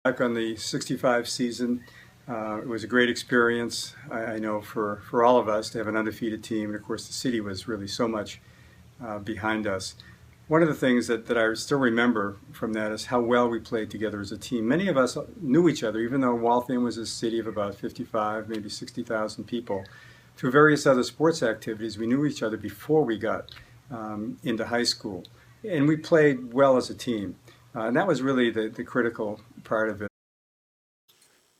Back on the '65 season, it was a great experience. I know for all of us to have an undefeated team, and of course the city was really so much behind us. One of the things that I still remember from that is how well we played together as a team. Many of us knew each other, even though Waltham was a city of about 55, maybe 60,000 people. Through various other sports activities, we knew each other before we got into high school. And we played well as a team. And that was really the critical part of it.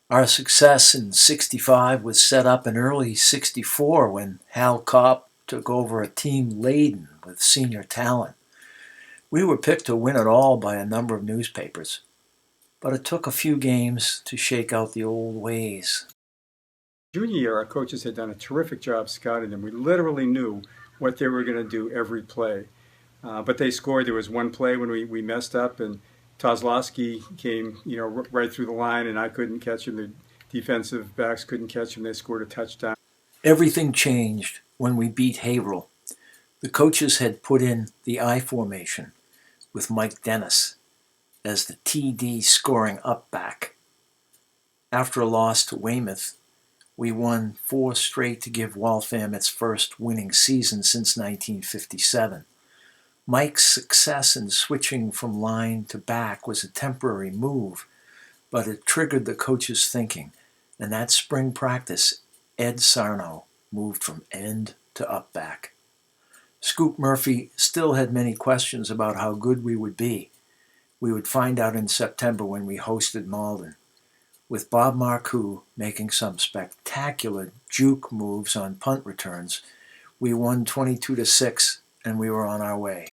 Our success in '65 was set up in early '64 when Hal Kopp took over a team laden with senior talent. We were picked to win it all by a number of newspapers, but it took a few games to shake out the old ways. Junior year, our coaches had done a terrific job scouting them. We literally knew what they were going to do every play. But they scored. There was one play when we messed up, and Tozlowski came, right through the line, and I couldn't catch him. The defensive backs couldn't catch him. They scored a touchdown. Everything changed when we beat Haverhill. The coaches had put in the I formation with Mike Dennis as the TD scoring up back. After a loss to Weymouth, we won 4 straight to give Waltham its first winning season since 1957. Mike's success in switching from line to back was a temporary move, but it triggered the coach's thinking, and that spring practice, Ed Sarno moved from end to up back. Scoop Murphy still had many questions about how good we would be. We would find out in September when we hosted Malden, with Bob Marcoux making some spectacular juke moves on punt returns. We won 22-6, and we were on our way.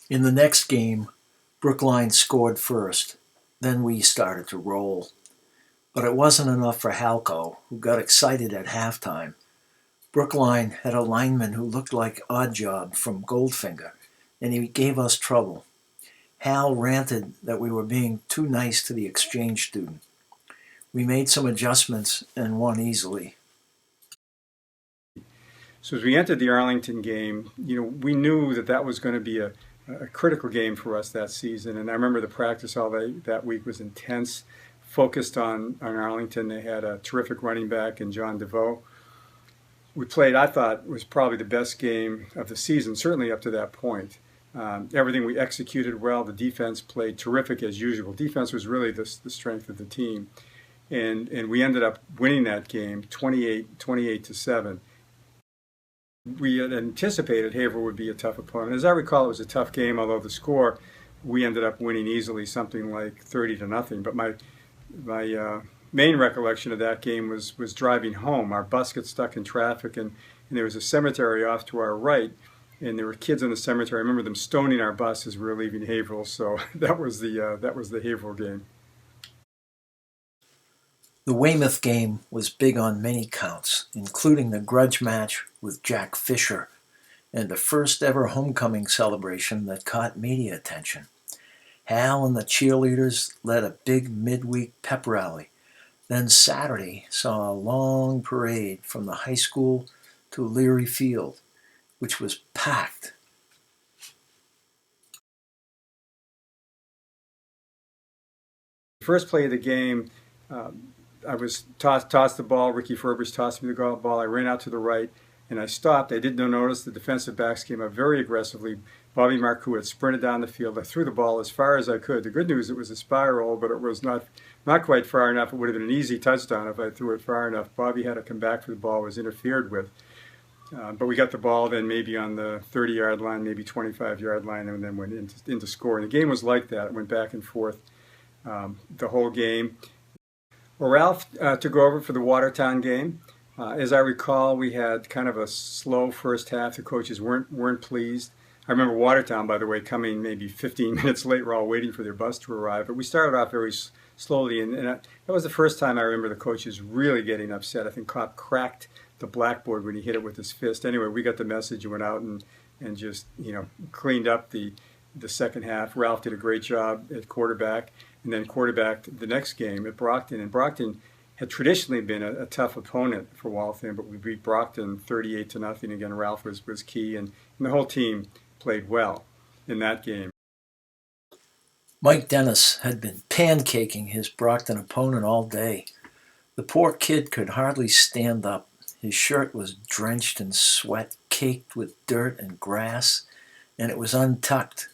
In the next game, Brookline scored first. Then we started to roll. But it wasn't enough for Halco, who got excited at halftime. Brookline had a lineman who looked like Oddjob from Goldfinger, and he gave us trouble. Hal ranted that we were being too nice to the exchange student. We made some adjustments and won easily. So as we entered the Arlington game, we knew that was going to be a critical game for us that season. And I remember the practice all that week was intense, focused on Arlington. They had a terrific running back in John DeVoe. We played, I thought, was probably the best game of the season, certainly up to that point. Everything we executed well. The defense played terrific as usual. Defense was really the strength of the team. And we ended up winning that game 28-7. We had anticipated Haverhill would be a tough opponent. As I recall, it was a tough game, although the score, we ended up winning easily, something like 30-0. But my main recollection of that game was driving home. Our bus got stuck in traffic, and there was a cemetery off to our right, and there were kids in the cemetery. I remember them stoning our bus as we were leaving Haverhill. So that was the Haverhill game. The Weymouth game was big on many counts, including the grudge match with Jack Fisher and the first ever homecoming celebration that caught media attention. Hal and the cheerleaders led a big midweek pep rally. Then Saturday saw a long parade from the high school to Leary Field, which was packed. The first play of the game, I was tossed the ball. Ricky Furbridge tossed me the ball. I ran out to the right, and I stopped. I didn't notice the defensive backs came up very aggressively. Bobby Marcoux had sprinted down the field. I threw the ball as far as I could. The good news, it was a spiral, but it was not quite far enough. It would have been an easy touchdown if I threw it far enough. Bobby had to come back for the ball. It was interfered with. But we got the ball then maybe on the 30-yard line, maybe 25-yard line, and then went into scoring. The game was like that. It went back and forth the whole game. Well, Ralph took over for the Watertown game. As I recall, we had kind of a slow first half. The coaches weren't pleased. I remember Watertown, by the way, coming maybe 15 minutes late. We're all waiting for their bus to arrive. But we started off very slowly, and that was the first time I remember the coaches really getting upset. I think Kopp cracked the blackboard when he hit it with his fist. Anyway, we got the message and went out and just cleaned up the second half. Ralph did a great job at quarterback, and then quarterbacked the next game at Brockton. And Brockton had traditionally been a tough opponent for Waltham, but we beat Brockton 38-0. Again, Ralph was key, and the whole team played well in that game. Mike Dennis had been pancaking his Brockton opponent all day. The poor kid could hardly stand up. His shirt was drenched in sweat, caked with dirt and grass, and it was untucked.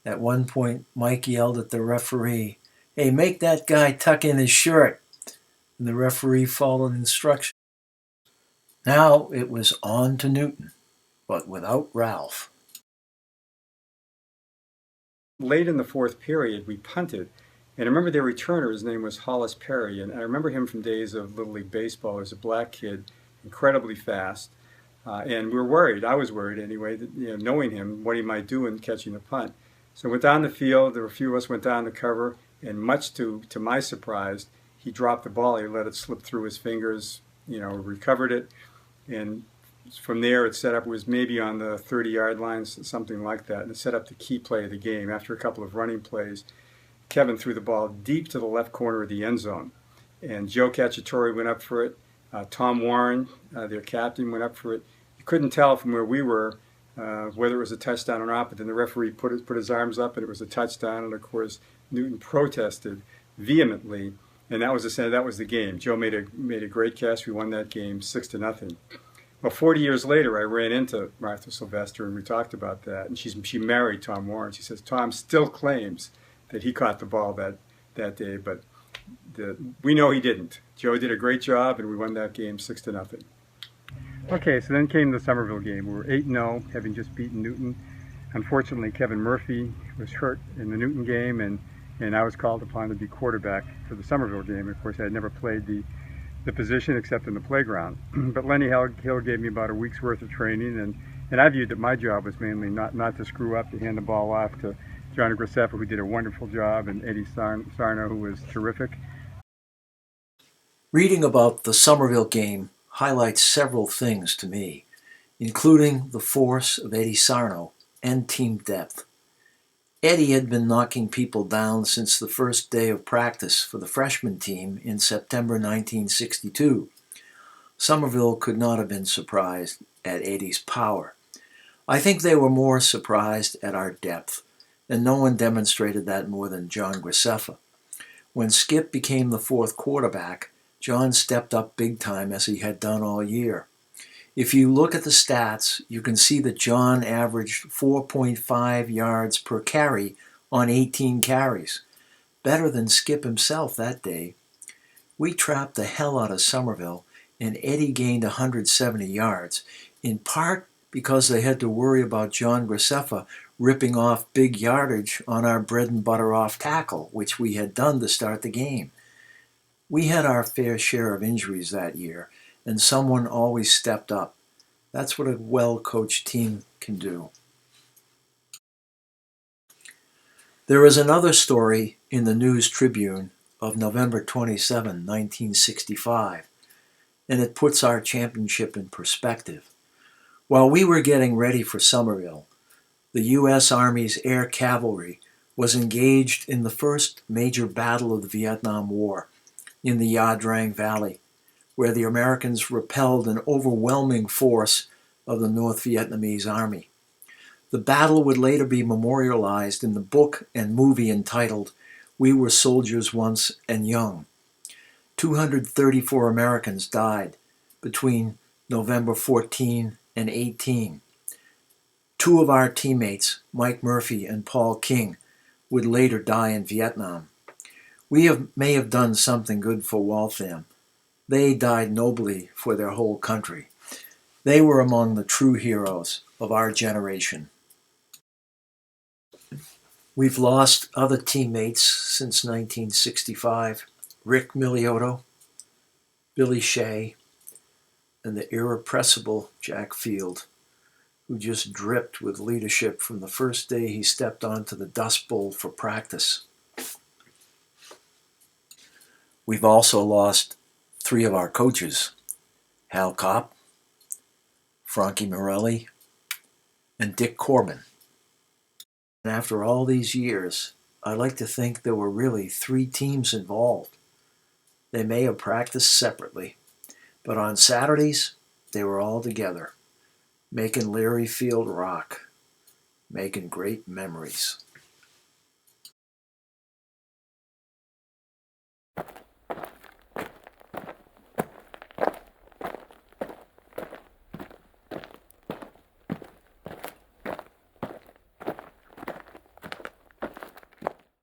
At one point, Mike yelled at the referee, "Hey, make that guy tuck in his shirt." And the referee followed instructions. Now it was on to Newton, but without Ralph. Late in the fourth period, we punted. And I remember their returner, his name was Hollis Perry, and I remember him from days of Little League Baseball. He was a black kid, incredibly fast. And we were worried, I was worried anyway, that, knowing him, what he might do in catching the punt. So went down the field, there were a few of us went down to cover, and much to my surprise, he dropped the ball. He let it slip through his fingers, recovered it, and from there it set up, it was maybe on the 30-yard line, something like that, and it set up the key play of the game. After a couple of running plays, Kevin threw the ball deep to the left corner of the end zone, and Joe Cacciatore went up for it. Tom Warren, their captain, went up for it. You couldn't tell from where we were whether it was a touchdown or not, but then the referee put his arms up and it was a touchdown, and of course Newton protested vehemently, and that was the game. Joe made a great catch. We won that game 6-0. Well, 40 years later, I ran into Martha Sylvester, and we talked about that. And she married Tom Warren. She says Tom still claims that he caught the ball that day, but we know he didn't. Joe did a great job, and we won that game 6-0. Okay, so then came the Somerville game. We were 8-0, having just beaten Newton. Unfortunately, Kevin Murphy was hurt in the Newton game, and I was called upon to be quarterback for the Somerville game. Of course, I had never played the position except in the playground. But Lenny Hill gave me about a week's worth of training, and I viewed that my job was mainly not to screw up, to hand the ball off to John Graceffa, who did a wonderful job, and Eddie Sarno, who was terrific. Reading about the Somerville game highlights several things to me, including the force of Eddie Sarno and team depth. Eddie had been knocking people down since the first day of practice for the freshman team in September 1962. Somerville could not have been surprised at Eddie's power. I think they were more surprised at our depth, and no one demonstrated that more than John Graceffa. When Skip became the fourth quarterback, John stepped up big time as he had done all year. If you look at the stats, you can see that John averaged 4.5 yards per carry on 18 carries. Better than Skip himself that day. We trapped the hell out of Somerville, and Eddie gained 170 yards, in part because they had to worry about John Graceffa ripping off big yardage on our bread and butter off tackle, which we had done to start the game. We had our fair share of injuries that year, and someone always stepped up. That's what a well-coached team can do. There is another story in the News Tribune of November 27, 1965, and it puts our championship in perspective. While we were getting ready for Somerville, the U.S. Army's air cavalry was engaged in the first major battle of the Vietnam War in the Ya Drang Valley, where the Americans repelled an overwhelming force of the North Vietnamese Army. The battle would later be memorialized in the book and movie entitled We Were Soldiers Once and Young. 234 Americans died between November 14 and 18. Two of our teammates, Mike Murphy and Paul King, would later die in Vietnam. We may have done something good for Waltham. They died nobly for their whole country. They were among the true heroes of our generation. We've lost other teammates since 1965. Rick Miliotto, Billy Shea, and the irrepressible Jack Field, who just dripped with leadership from the first day he stepped onto the Dust Bowl for practice. We've also lost three of our coaches, Hal Kopp, Frankie Morelli, and Dick Corbin. And after all these years, I like to think there were really three teams involved. They may have practiced separately, but on Saturdays, they were all together, making Leary Field rock, making great memories.